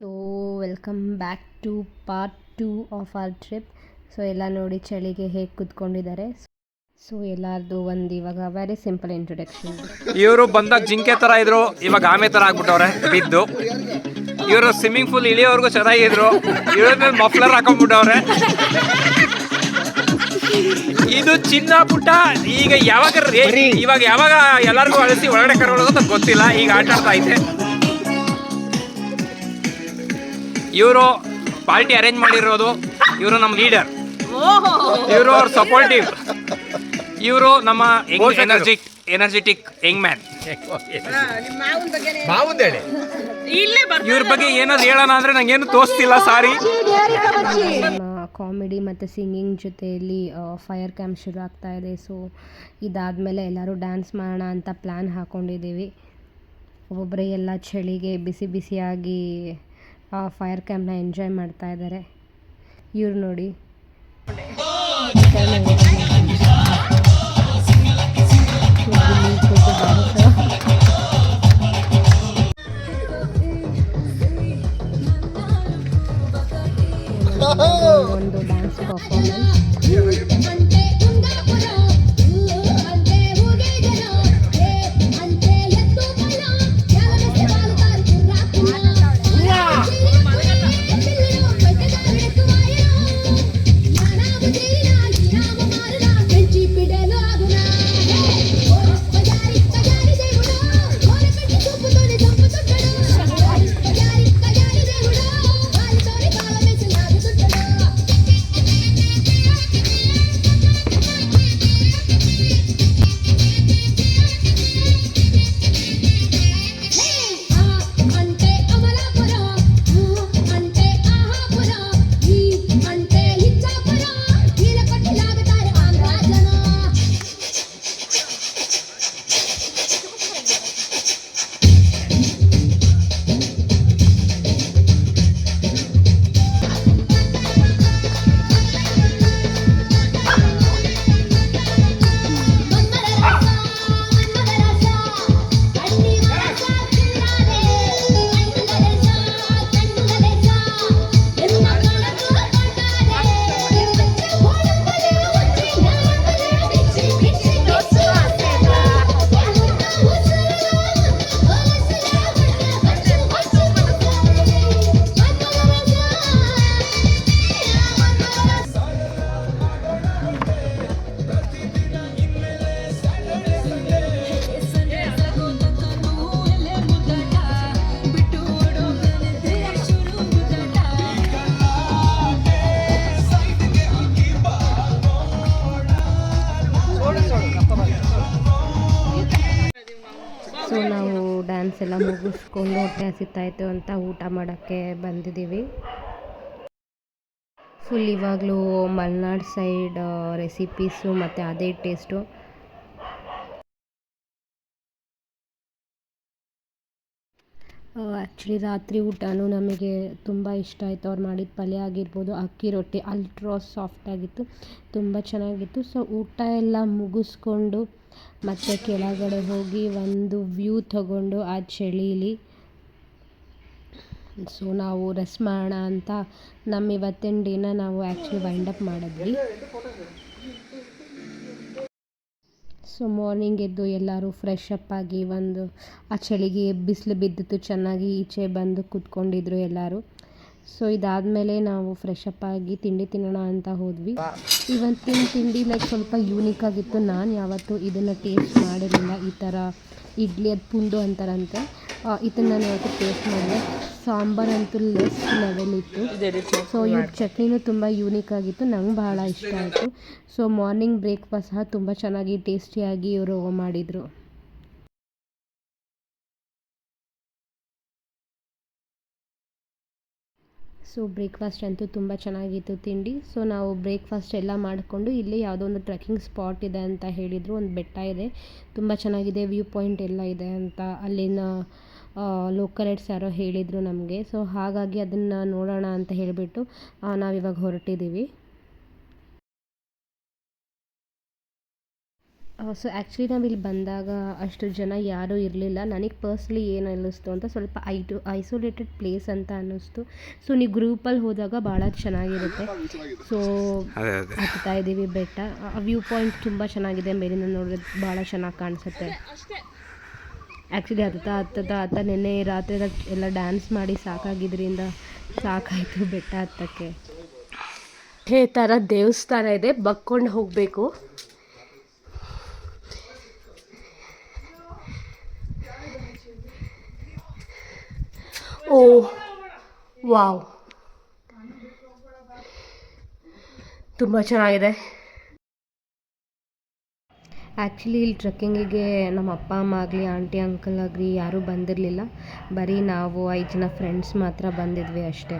So welcome back to part 2 of our trip. So ಎಲ್ಲ ನೋಡಿ ಚಳಿಗೆ ಹೇಗೆ ಕೂತ್ಕೊಂಡಿದ್ದಾರೆ. ಸೊ ಎಲ್ಲರದು ಒಂದು ಇವಾಗ ವೆರಿ ಸಿಂಪಲ್ ಇಂಟ್ರೊಡಕ್ಷನ್. ಇವರು ಬಂದಾಗ ಜಿಂಕೆ ಥರ ಇದ್ರು, ಇವಾಗ ಆಮೆ ಥರ ಆಗ್ಬಿಟ್ಟವ್ರೆ ಬಿದ್ದು. ಇವರು ಸ್ವಿಮ್ಮಿಂಗ್ ಪೂಲ್ ಇಳಿಯೋವರೆಗೂ ಚೆನ್ನಾಗಿದ್ರು, ಇಳಿದ್ಮೇಲೆ ಮಫ್ಲರ್ ಹಾಕೊಂಡ್ಬಿಟ್ಟವ್ರೆ. ಇದು ಚಿನ್ನ ಪುಟ್ಟ ಈಗ ಯಾವಾಗ ಎಲ್ಲರಿಗೂ ಅಳಿಸಿ ಒಳಗಡೆ ಕರ್ಕೊಳ್ಳೋದು ಅಂತ ಗೊತ್ತಿಲ್ಲ, ಈಗ ಆಟ ಆಡ್ತಾ ಐತೆ. ಇವರು ಪಾರ್ಟಿ ಅರೇಂಜ್ ಮಾಡಿರೋದು, ಇವರು ನಮ್ಮ ಲೀಡರ್, ಇವರು ಅವ್ರ ಸಪೋರ್ಟಿವ್, ಇವರು ನಮ್ಮ ಎನರ್ಜೆಟಿಕ್ ಯಂಗ್ ಮ್ಯಾನ್. ಇವ್ರ ಬಗ್ಗೆ ಏನಾದ್ರು ಹೇಳೋಣ ಅಂದ್ರೆ ನಂಗೇನು ತೋರಿಸ್ತಿಲ್ಲ, ಸಾರಿ. ಕಾಮಿಡಿ ಮತ್ತು ಸಿಂಗಿಂಗ್ ಜೊತೆಯಲ್ಲಿ ಫೈರ್ ಕ್ಯಾಂಪ್ ಶುರು ಆಗ್ತಾ ಇದೆ. ಸೊ ಇದಾದಮೇಲೆ ಎಲ್ಲರೂ ಡ್ಯಾನ್ಸ್ ಮಾಡೋಣ ಅಂತ ಪ್ಲ್ಯಾನ್ ಹಾಕ್ಕೊಂಡಿದ್ದೀವಿ. ಒಬ್ಬೊಬ್ಬರೇ ಎಲ್ಲ ಚಳಿಗೆ ಬಿಸಿ ಬಿಸಿಯಾಗಿ ಫೈರ್ ಕ್ಯಾಂಪ್ನ ಎಂಜಾಯ್ ಮಾಡ್ತಾ ಇದ್ದಾರೆ. ಇವ್ರು ನೋಡಿ ಒಂದು ಡ್ಯಾನ್ಸ್ ಪರ್ಫಾರ್ಮೆನ್ಸ್. ಸೊ ನಾವು ಡ್ಯಾನ್ಸ್ ಎಲ್ಲ ಮುಗಿಸ್ಕೊಂಡು ಹೊಟ್ಟೆ ಹಸಿತಾಯಿತು ಅಂತ ಊಟ ಮಾಡೋಕ್ಕೆ ಬಂದಿದ್ದೀವಿ. ಫುಲ್ ಇವಾಗಲೂ ಮಲೆನಾಡು ಸೈಡ್ ರೆಸಿಪೀಸು ಮತ್ತು ಅದೇ ಟೇಸ್ಟು. ಆ್ಯಕ್ಚುಲಿ ರಾತ್ರಿ ಊಟನೂ ನಮಗೆ ತುಂಬ ಇಷ್ಟ ಆಯಿತು. ಅವ್ರು ಮಾಡಿದ ಪಲ್ಯ ಆಗಿರ್ಬೋದು, ಅಕ್ಕಿ ರೊಟ್ಟಿ ಅಲ್ಟ್ರಾ ಸಾಫ್ಟಾಗಿತ್ತು, ತುಂಬ ಚೆನ್ನಾಗಿತ್ತು. ಸೊ ಊಟ ಎಲ್ಲ ಮುಗಿಸ್ಕೊಂಡು ಮತ್ತು ಕೆಳಗಡೆ ಹೋಗಿ ಒಂದು ವ್ಯೂ ತಗೊಂಡು ಆ ಚಳೀಲಿ ಸೊ ನಾವು ರೆಸ್ಟ್ ಮಾಡೋಣ ಅಂತ ನಮ್ಮ ಇವತ್ತಿನ ಡೇನ ನಾವು ಆ್ಯಕ್ಚುಲಿ ವೈಂಡಪ್ ಮಾಡಿದ್ವಿ. ಸೊ ಮಾರ್ನಿಂಗ್ ಎದ್ದು ಎಲ್ಲರೂ ಫ್ರೆಶ್ ಅಪ್ ಆಗಿ ಒಂದು ಆ ಚಳಿಗೆ ಬಿಸಿಲು ಬಿದ್ದಿತ್ತು, ಚೆನ್ನಾಗಿ ಈಚೆ ಬಂದು ಕೂತ್ಕೊಂಡಿದ್ರು ಎಲ್ಲರೂ. ಸೊ ಇದಾದಮೇಲೆ ನಾವು ಫ್ರೆಶ್ ಅಪ್ ಆಗಿ ತಿಂಡಿ ತಿನ್ನೋಣ ಅಂತ ಹೋದ್ವಿ. ಇವತ್ತಿನ ತಿಂಡಿ ಲೈಕ್ ಸ್ವಲ್ಪ ಯೂನಿಕ್ ಆಗಿತ್ತು. ನಾನು ಯಾವತ್ತೂ ಇದನ್ನು ಟೇಸ್ಟ್ ಮಾಡಿರಲಿಲ್ಲ. ಈ ಥರ ಇಡ್ಲಿ, ಅದು ಪುಂಡು ಅಂತಾರಂತೆ, ಇದನ್ನು ನಾನು ಯಾವತ್ತೂ ಟೇಸ್ಟ್ ಮಾಡಿದೆ. ಸಾಂಬಾರಂತೂ ಲೆಸ್ ಲೆವೆಲ್ ಇತ್ತು. ಸೊ ಇವ್ರ ಚಟ್ನಿನೂ ತುಂಬ ಯೂನಿಕ್ ಆಗಿತ್ತು, ನಂಗೆ ಭಾಳ ಇಷ್ಟ ಆಯಿತು. ಸೊ ಮಾರ್ನಿಂಗ್ ಬ್ರೇಕ್ಫಾಸ್ಟ್ ಸಹ ತುಂಬ ಚೆನ್ನಾಗಿ ಟೇಸ್ಟಿಯಾಗಿ ಇವರು ಮಾಡಿದರು. ಸೊ ಬ್ರೇಕ್ಫಾಸ್ಟ್ ಅಂತೂ ತುಂಬ ಚೆನ್ನಾಗಿತ್ತು ತಿಂಡಿ. ಸೊ ನಾವು ಬ್ರೇಕ್ಫಾಸ್ಟ್ ಎಲ್ಲ ಮಾಡಿಕೊಂಡು ಇಲ್ಲಿ ಯಾವುದೋ ಒಂದು ಟ್ರೆಕ್ಕಿಂಗ್ ಸ್ಪಾಟ್ ಇದೆ ಅಂತ ಹೇಳಿದರು. ಒಂದು ಬೆಟ್ಟ ಇದೆ, ತುಂಬ ಚೆನ್ನಾಗಿದೆ, ವ್ಯೂ ಪಾಯಿಂಟ್ ಎಲ್ಲ ಇದೆ ಅಂತ ಅಲ್ಲಿನ ಲೋಕಲೈಟ್ಸ್ ಯಾರೋ ಹೇಳಿದರು ನಮಗೆ. ಸೊ ಹಾಗಾಗಿ ಅದನ್ನು ನೋಡೋಣ ಅಂತ ಹೇಳಿಬಿಟ್ಟು ನಾವಿವಾಗ ಹೊರಟಿದ್ದೀವಿ. ಸೊ ಆ್ಯಕ್ಚುಲಿ ನಾವಿಲ್ಲಿ ಬಂದಾಗ ಅಷ್ಟು ಜನ ಯಾರೂ ಇರಲಿಲ್ಲ. ನನಗೆ ಪರ್ಸ್ನಲಿ ಏನು ಅನ್ನಿಸ್ತು ಅಂತ ಸ್ವಲ್ಪ ಐಸೋಲೇಟೆಡ್ ಪ್ಲೇಸ್ ಅಂತ ಅನ್ನಿಸ್ತು. ಸೊ ನೀವು ಗ್ರೂಪಲ್ಲಿ ಹೋದಾಗ ಭಾಳ ಚೆನ್ನಾಗಿರುತ್ತೆ. ಸೊ ಹತ್ತಾ ಇದ್ದೀವಿ ಬೆಟ್ಟ. ವ್ಯೂ ಪಾಯಿಂಟ್ ತುಂಬ ಚೆನ್ನಾಗಿದೆ, ಮೇಲಿಂದ ನೋಡಿದ್ರೆ ಭಾಳ ಚೆನ್ನಾಗಿ ಕಾಣಿಸುತ್ತೆ. ಆ್ಯಕ್ಚುಲಿ ಹತ್ತ ನೆನ್ನೆ ರಾತ್ರಿ ಎಲ್ಲ ಡ್ಯಾನ್ಸ್ ಮಾಡಿ ಸಾಕಾಗಿದ್ದರಿಂದ ಸಾಕಾಯಿತು ಬೆಟ್ಟ ಹತ್ತಕ್ಕೆ. ಈ ಥರ ದೇವಸ್ಥಾನ ಇದೆ, ಬಗ್ಕೊಂಡು ಹೋಗಬೇಕು. ಓ ವಾವ್, ತುಂಬ ಚೆನ್ನಾಗಿದೆ. ಆ್ಯಕ್ಚುಲಿ ಇಲ್ಲಿ ಟ್ರೆಕ್ಕಿಂಗಿಗೆ ನಮ್ಮ ಅಪ್ಪ ಅಮ್ಮ ಆಗಲಿ ಆಂಟಿ ಅಂಕಲ್ ಆಗಲಿ ಯಾರೂ ಬಂದಿರಲಿಲ್ಲ. ಬರೀ ನಾವು 5 ಜನ ಫ್ರೆಂಡ್ಸ್ ಮಾತ್ರ ಬಂದಿದ್ವಿ ಅಷ್ಟೇ.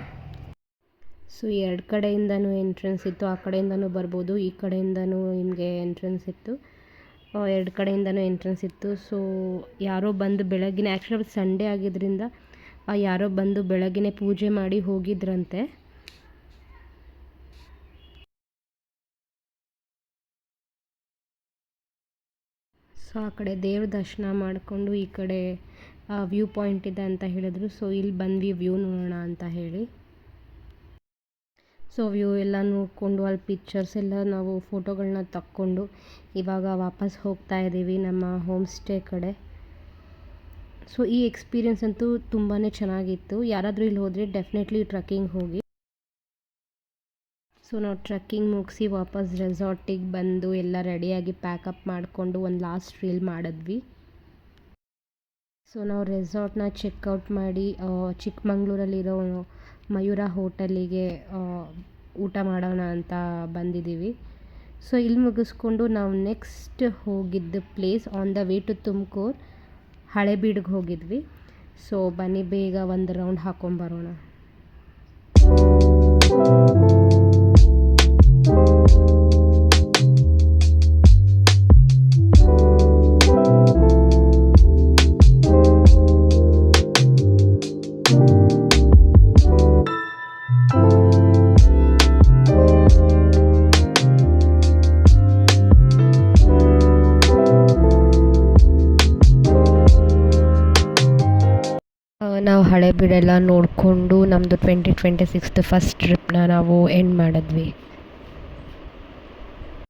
ಸೊ 2 ಕಡೆಯಿಂದನೂ ಎಂಟ್ರೆನ್ಸ್ ಇತ್ತು. ಆ ಕಡೆಯಿಂದನೂ ಬರ್ಬೋದು, ಈ ಕಡೆಯಿಂದನೂ ನಿಮಗೆ ಎಂಟ್ರೆನ್ಸ್ ಇತ್ತು. 2 ಕಡೆಯಿಂದನೂ ಎಂಟ್ರೆನ್ಸ್ ಇತ್ತು. ಸೊ ಯಾರೋ ಬಂದು ಬೆಳಗ್ಗಿನ, ಆ್ಯಕ್ಚುಲಿ ಅವತ್ತು ಸಂಡೇ ಆಗಿದ್ದರಿಂದ ಯಾರೋ ಬಂದು ಬೆಳಗ್ಗಿನೇ ಪೂಜೆ ಮಾಡಿ ಹೋಗಿದ್ರಂತೆ. ಸೊ ಆ ಕಡೆ ದೇವ್ರ ದರ್ಶನ ಮಾಡಿಕೊಂಡು ಈ ಕಡೆ ವ್ಯೂ ಪಾಯಿಂಟ್ ಇದೆ ಅಂತ ಹೇಳಿದ್ರು. ಸೊ ಇಲ್ಲಿ ಬಂದ್ವಿ ವ್ಯೂ ನೋಡೋಣ ಅಂತ ಹೇಳಿ. ಸೊ ವ್ಯೂ ಎಲ್ಲ ನೋಡಿಕೊಂಡು ಅಲ್ಲಿ ಪಿಕ್ಚರ್ಸ್ ಎಲ್ಲ ನಾವು ಫೋಟೋಗಳನ್ನ ತಕ್ಕೊಂಡು ಇವಾಗ ವಾಪಸ್ ಹೋಗ್ತಾ ಇದ್ದೀವಿ ನಮ್ಮ ಹೋಮ್ ಸ್ಟೇ ಕಡೆ. ಸೊ ಈ ಎಕ್ಸ್ಪೀರಿಯೆನ್ಸ್ ಅಂತೂ ತುಂಬಾ ಚೆನ್ನಾಗಿತ್ತು. ಯಾರಾದರೂ ಇಲ್ಲಿ ಹೋದರೆ ಡೆಫಿನೆಟ್ಲಿ ಟ್ರೆಕ್ಕಿಂಗ್ ಹೋಗಿ. ಸೊ ನಾವು ಟ್ರೆಕ್ಕಿಂಗ್ ಮುಗಿಸಿ ವಾಪಸ್ ರೆಸಾರ್ಟಿಗೆ ಬಂದು ಎಲ್ಲ ರೆಡಿಯಾಗಿ ಪ್ಯಾಕಪ್ ಮಾಡಿಕೊಂಡು ಒಂದು ಲಾಸ್ಟ್ ರೀಲ್ ಮಾಡಿದ್ವಿ. ಸೊ ನಾವು ರೆಸಾರ್ಟ್ನ ಚೆಕ್ಔಟ್ ಮಾಡಿ ಚಿಕ್ಕಮಂಗ್ಳೂರಲ್ಲಿರೋ ಮಯೂರ ಹೋಟೆಲಿಗೆ ಊಟ ಮಾಡೋಣ ಅಂತ ಬಂದಿದ್ದೀವಿ. ಸೊ ಇಲ್ಲಿ ಮುಗಿಸ್ಕೊಂಡು ನಾವು ನೆಕ್ಸ್ಟ್ ಹೋಗಿದ್ದು place on the way to Tumakuru, ಹಳೇಬೀಡಿಗೆ ಹೋಗಿದ್ವಿ. ಸೊ ಬನ್ನಿ ಬೇಗ ಒಂದು ರೌಂಡ್ ಹಾಕೊಂಬರೋಣ. ನಾವು ಹಳೇಬೀಡೆಲ್ಲ ನೋಡಿಕೊಂಡು ನಮ್ಮದು 2026 ಫಸ್ಟ್ ಟ್ರಿಪ್ನ ನಾವು ಎಂಡ್ ಮಾಡಿದ್ವಿ.